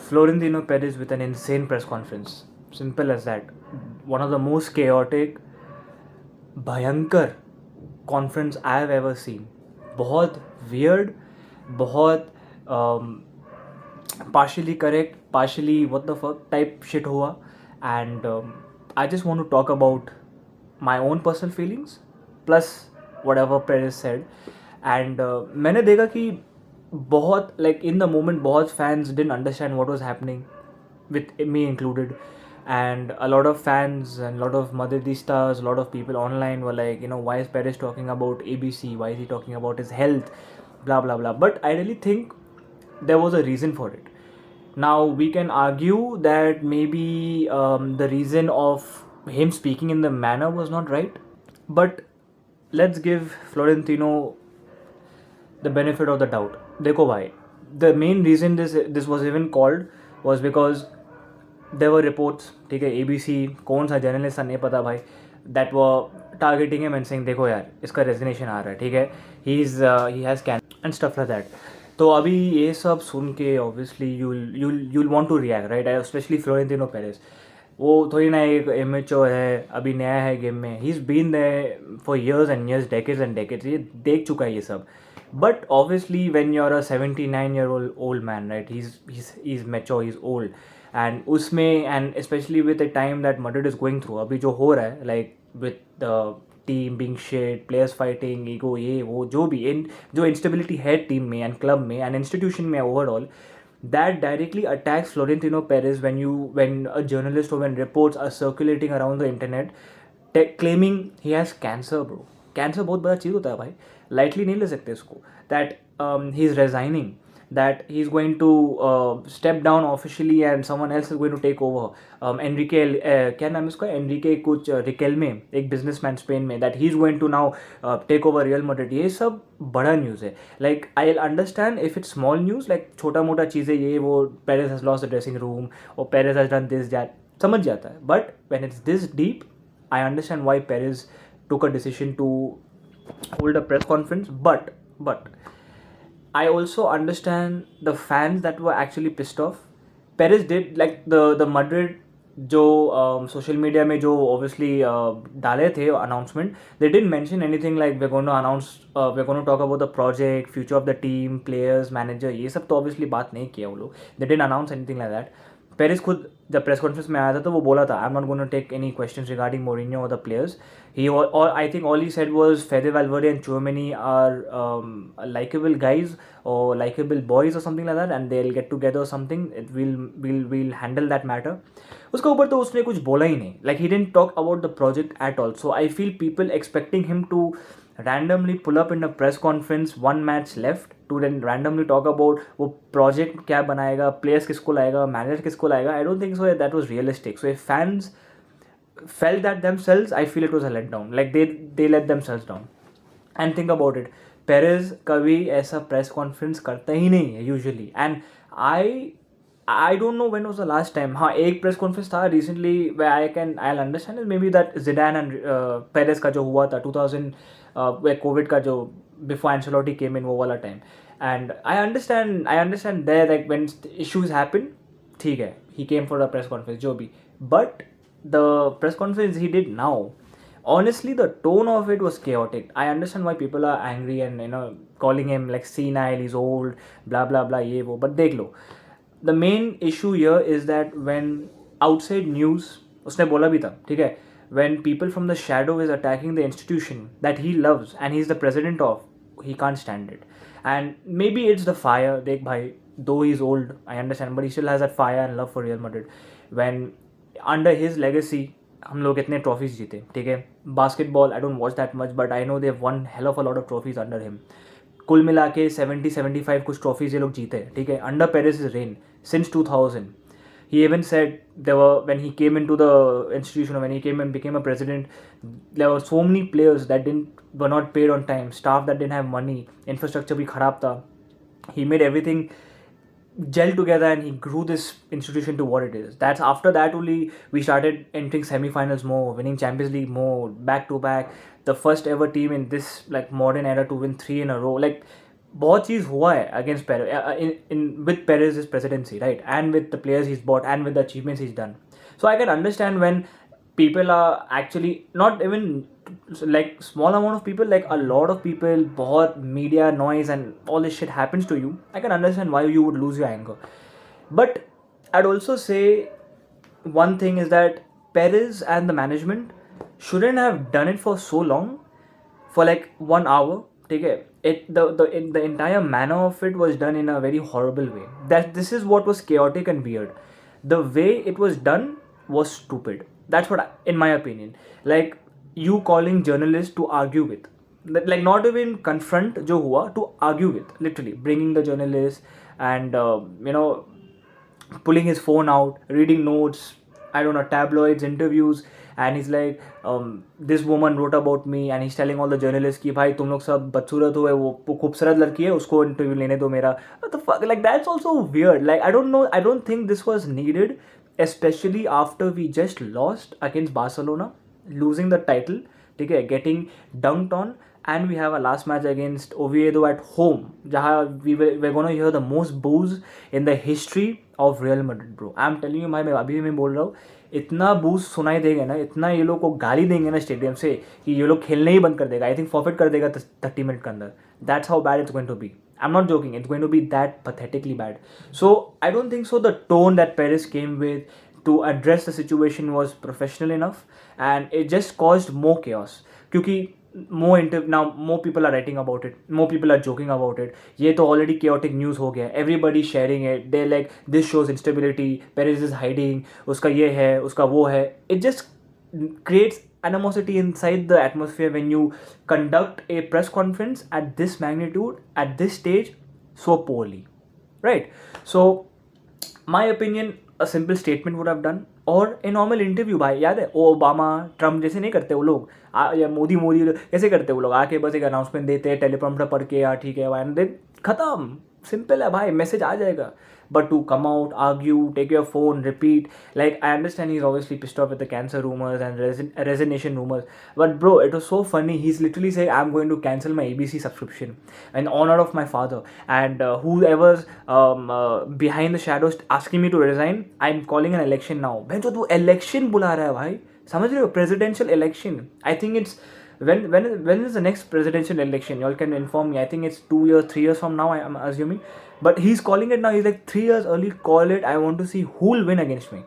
Florentino Perez with an insane press conference. Simple as that. One of the most chaotic, भयंकर conference I have ever seen. बहुत weird, बहुत partially correct, partially what the fuck type shit हुआ. And I just want to talk about my own personal feelings plus whatever Perez said. And मैंने देखा कि बहुत like in the moment बहुत fans didn't understand what was happening, with me included. And a lot of fans and a lot of Madridistas, a lot of people online were like, why is Perez talking about ABC? Why is he talking about his health? Blah, blah, blah. But I really think there was a reason for it. Now, we can argue that maybe the reason of him speaking in the manner was not right. But let's give Florentino the benefit of the doubt. देखो भाई, the main reason this was even called was because there were reports, ठीक है, ABC कौन सा journalist था नहीं पता भाई, that were targeting him and saying देखो यार इसका रेजिग्नेशन आ रहा है, ठीक है, he has cancer and stuff like that. तो अभी ये सब सुन के obviously you'll want to react, right? Especially Florentino Perez. वो थोड़ी ना एक इमेच्योर है, अभी नया है गेम में. He is been there for years and years, decades and decades. ये देख चुका है ये सब. But obviously when you're a 79-year-old man, right, he's mature, he's old. And उसमें, and especially with the time that Madrid is going through, अभी जो हो रहा है, like with the team being shit, players fighting, ego, ये वो जो भी जो instability है team में and club में and institution में overall, that directly attacks Florentino Perez when a journalist or when reports are circulating around the internet claiming he has cancer, bro. Cancer बहुत बड़ा चीज़ होता है भाई, lightly नहीं ले सकते इसको. That he is resigning, that he's going to step down officially and someone else is going to take over. Enrique, क्या नाम है इसका, Enrique कुछ Riquelme, एक businessman Spain में, that he's going to now take over Real Madrid. ये सब बड़ा न्यूज़ है. Like I'll understand if it's small news, like छोटा मोटा चीज़ें ये वो, Perez has lost the dressing room or Perez has done this that, समझ जाता है. But when it's this deep, I understand why Perez took a decision to hold a press conference. But I also understand the fans that were actually pissed off. Perez did, like the Madrid जो social media में जो obviously डाले थे announcement, they didn't mention anything like we're going to announce, we're going to talk about the project, future of the team, players, manager. ये सब तो obviously बात नहीं किया वो लोग. They didn't announce anything like that. Paris खुद जब प्रेस कॉन्फ्रेंस में आया था तो वो बोला था, I am not going to take any questions regarding Mourinho और द प्लेयर्स. ही और I think all he said was Fede Valverde and Tchouameni are likable guys or likable boys or something like that, and they'll get together or something. We'll handle that matter. उसके ऊपर तो उसने कुछ बोला ही नहीं. Like he didn't talk about the project at all. So I feel people expecting him to randomly pull up in a press conference, one match left, to then randomly talk about वो project क्या बनाएगा, players किसको लाएगा, manager किसको लाएगा. I don't think so that was realistic. So if fans felt that themselves, I feel it was a letdown. Like they let themselves down. And think about it, Perez कभी ऐसा press conference करता ही नहीं है usually. And I don't know when was the last time. हाँ, एक press conference था recently where I'll understand it, maybe that Zidane and Perez का जो हुआ था 2000 where COVID का जो before Ancelotti came in वो वाला time. And I understand there, like when issues happen, ठीक है, he came for a press conference जो भी. But the press conference he did now, honestly the tone of it was chaotic. I understand why people are angry and calling him like senile, he's old, blah blah blah ये वो. But देख लो, the main issue here is that when outside news, उसने बोला भी था, ठीक है, when people from the shadow is attacking the institution that he loves and he's the president of, he can't stand it. And maybe it's the fire, देख भाई, though he's old, I understand, but he still has that fire and love for Real Madrid. When under his legacy हम लोग इतने trophies जीते, ठीक है. Basketball I don't watch that much, but I know they have one hell of a lot of trophies under him. कुल मिला के 70-75 कुछ ट्रॉफीज ये लोग जीते, ठीक है, under Paris is rain since 2000. He even said when he came into the institution, or when he came and became a president, there were so many players that were not paid on time, staff that didn't have money, infrastructure भी खराब था. He made everything gel together and he grew this institution to what it is. That's after that only we started entering semi-finals more, winning Champions League more, back to back. The first ever team in this like modern era to win 3 in a row. Like बहुत चीज़ हुआ है against in with Perez presidency, right? And with the players he's bought and with the achievements he's done. So I can understand when people are actually not even like small amount of people, like a lot of people, बहुत media noise and all this shit happens to you. I can understand why you would lose your anger. But I'd also say one thing is that Perez and the management shouldn't have done it for so long, for like 1 hour. ठीक है, the entire manner of it was done in a very horrible way. That this is what was chaotic and weird. The way it was done was stupid. That's what in my opinion. Like you calling journalists to argue with, like not even confront जो हुआ, to argue with, literally bringing the journalists and pulling his phone out, reading notes, I don't know, tabloids, interviews, and he's like, this woman wrote about me, and he's telling all the journalists कि भाई तुम लोग सब बदसूरत हो, वो खूबसूरत लड़की है, उसको इंटरव्यू लेने दो मेरा. What the fuck? Like that's also weird. Like I don't know, I don't think this was needed, especially after we just lost against Barcelona, losing the title, ठीक है, getting dunked on, and we have a last match against Oviedo at home, जहाँ we're gonna hear the most boos in the history of Real Madrid, bro. I'm telling you, मैं अभी मैं बोल रहा हूँ, इतना बूज सुनाई देगा ना, इतना ये लोग को गाली देंगे ना स्टेडियम से कि ये लोग खेलने ही बंद कर देगा. आई थिंक फॉरफिट कर देगा 30 मिनट के अंदर. That's how bad it's going to be. I'm not joking, it's going to be that pathetically bad. So I don't think so the tone that Perez came with to address the situation was professional enough, and it just caused more chaos. क्योंकि now more people are writing about it, more people are joking about it. ये तो already chaotic news हो गया. Everybody sharing it. They like this shows instability. Perez is hiding. उसका ये है, उसका वो है. It just creates animosity inside the atmosphere when you conduct a press conference at this magnitude, at this stage, so poorly, right? So my opinion, a simple statement would have done, और a normal interview. भाई याद है वो Obama Trump जैसे नहीं करते वो लोग, या मोदी कैसे करते वो लोग, आके बस एक अनाउंसमेंट देते हैं टेलीप्रॉम्प्टर पढ़ के, यार ठीक है भाई, दे खत्म. सिंपल है भाई, मैसेज आ जाएगा. But to come out, argue, take your phone, repeat, like I understand he's obviously pissed off with the cancer rumors and resignation rumors, but bro, it was so funny. He's literally saying, I'm going to cancel my ABC subscription in honor of my father, and whoever's behind the shadows asking me to resign, I'm calling an election now. भाई जो तू election बुला रहा है भाई, समझ रहे हो? Presidential election. I think it's when is the next presidential election? Y'all can inform me. I think it's 2 years, 3 years from now, I'm assuming. But he's calling it now. He's like 3 years early. Call it. I want to see who'll win against me.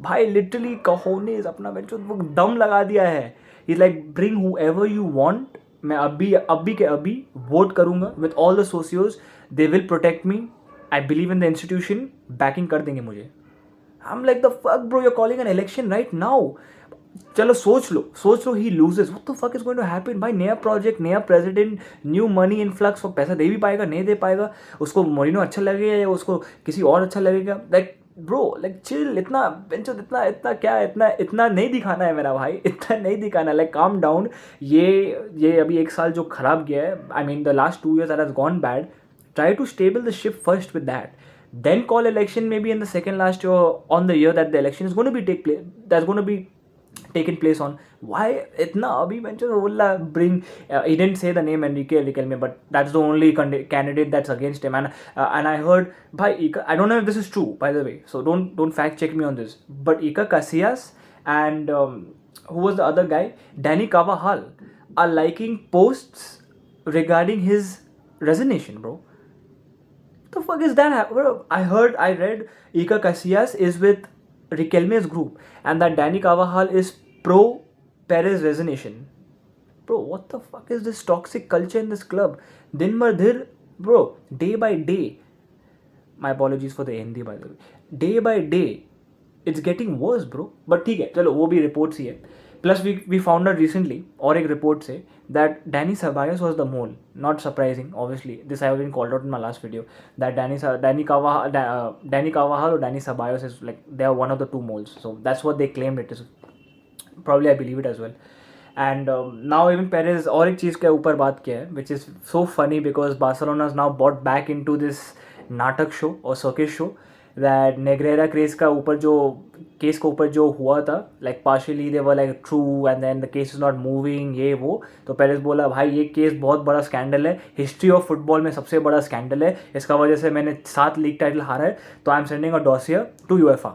भाई literally कहोनेस अपना बेंचो वो दम लगा दिया है. He's like, bring whoever you want. मैं अभी के अभी वोट करूँगा with all the socios. They will protect me. I believe in the institution. Backing कर देंगे मुझे. I'm like, the fuck bro, you're calling an election right now. चलो सोच लो he loses. What the fuck is going to happen भाई? नया project, नया president, new money influx. वो पैसा दे भी पाएगा, नहीं दे पाएगा, उसको मोरिनो अच्छा लगेगा या उसको किसी और अच्छा लगेगा? Like bro, like chill. इतना इतना नहीं दिखाना है मेरा भाई, इतना नहीं दिखाना. Like calm down. ये अभी एक साल जो खराब गया है, I mean the last 2 years that has gone bad, try to stable the ship first with that, then call election maybe in the second last year on the year that the election is going to be that's going to be taken place on. Why itna abhi mention bolla bring he didn't say the name Enrique Riquelme, but that's the only candidate that's against him. And I heard bhai I don't know if this is true, by the way, so don't fact check me on this, but Iker Casillas and who was the other guy, Dani Carvajal, are liking posts regarding his resignation, bro. What the fuck is that? I read Iker Casillas is with Riquelme's group and that Dani Carvajal is pro Perez resignation. Bro, what the fuck is this toxic culture in this club? Din bar din, bro, day by day. My apologies for the Hindi, by the way. Day by day, it's getting worse, bro. But ठीक है, चलो वो भी reports ही है. Plus we found out recently, और एक report से, that Dani Ceballos was the mole. Not surprising, obviously. This I have been called out in my last video. That Dani Carvajal or Dani Ceballos is like, they are one of the two moles. So that's what they claimed it is. Probably I believe it as well. And now even Perez और एक चीज़ के ऊपर बात किया है, which is so funny because Barcelona is now bought back into this नाटक show or circus show. That Negreira case के ऊपर जो हुआ था, like partially they were like true and then the case is not moving, ये वो. तो Perez बोला भाई ये केस बहुत बड़ा स्कैंडल है, हिस्ट्री ऑफ फुटबॉल में सबसे बड़ा स्कैंडल है, इसका वजह से मैंने 7 लीग टाइटल हारा है, तो I am sending a dossier to UEFA.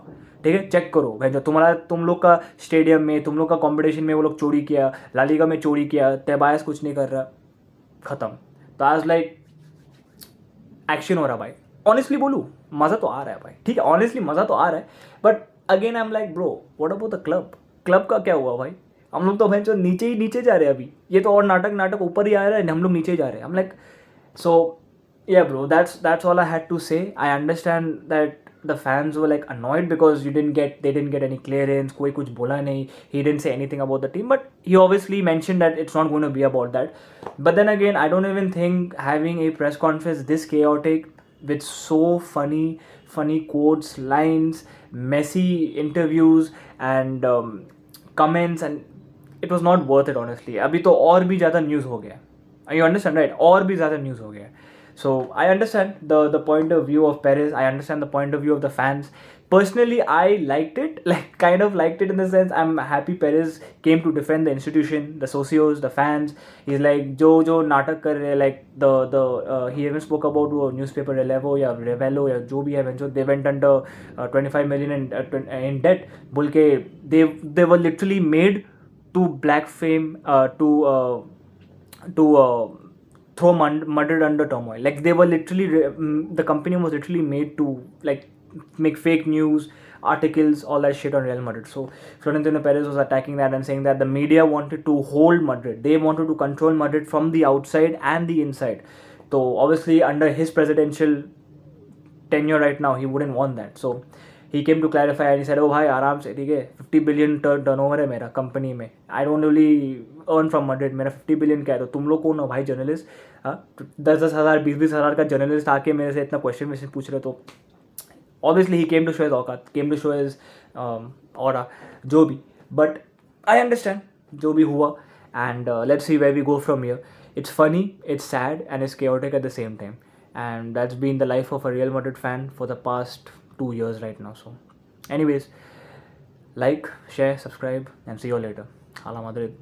ठीक है, चेक करो भाई, जो तुम लोग का स्टेडियम में, तुम लोग का कंपटीशन में वो लोग चोरी किया, लालिगा में चोरी किया, तेबायस कुछ नहीं कर रहा, खत्म. तो आज लाइक एक्शन हो रहा भाई. ऑनेस्टली बोलूँ मज़ा तो आ रहा है भाई, ठीक है, ऑनेस्टली मज़ा तो आ रहा है, but again I am like bro what about the club. Club का क्या हुआ भाई? हम लोग तो भाई जो नीचे ही नीचे जा रहे हैं अभी. ये तो और नाटक ऊपर ही आ रहा है, हम लोग नीचे ही जा रहे हैं. हम like so yeah bro, that's all I had to say. I understand that the fans were like annoyed because they didn't get any clearance, कोई कुछ बोला नहीं, he didn't say anything about the team, but he obviously mentioned that it's not going to be about that. But then again, I don't even think having a press conference this chaotic with so funny quotes, lines, messy interviews and comments, and it was not worth it honestly. अभी तो और भी ज़्यादा news हो गया. You understand, right? और भी ज़्यादा न्यूज़ हो गया. So I understand the point of view of Perez. I understand the point of view of the fans. Personally, I liked it, like kind of liked it in the sense I'm happy Perez came to defend the institution, the socios, the fans. He's like जो नाटक कर रहे हैं, like the he even spoke about वो newspaper Relevo या Revelo या जो भी है, जो they went under 25 million in debt. बोल के they were literally made to black fame to throw mud under turmoil. Like they were literally the company was literally made to like make fake news articles, all that shit on Real Madrid. So Florentino Perez was attacking that and saying that the media wanted to hold Madrid, they wanted to control Madrid from the outside and the inside. So obviously under his presidential tenure right now, he wouldn't want that. So he came to clarify and he said, oh भाई आराम से, ठीक है, 50 billion turnover है मेरा company में, I don't really earn from Madrid, मेरा 50 billion क्या है, तो तुम लोग कौन हो भाई जर्नलिस्ट? 10,000 20,000 का जर्नलिस्ट आके मेरे से इतना क्वेश्चन पूछ रहे. तो obviously he came to show his औकात, came to show his aura, जो भी. बट आई अंडरस्टैंड जो भी हुआ, and let's see where we go from here. It's funny, it's sad, and it's chaotic at the same time. And that's been the life of a Real Madrid fan for the past 2 years right now. So anyways, like, share, subscribe, and see you later. Hala Madrid.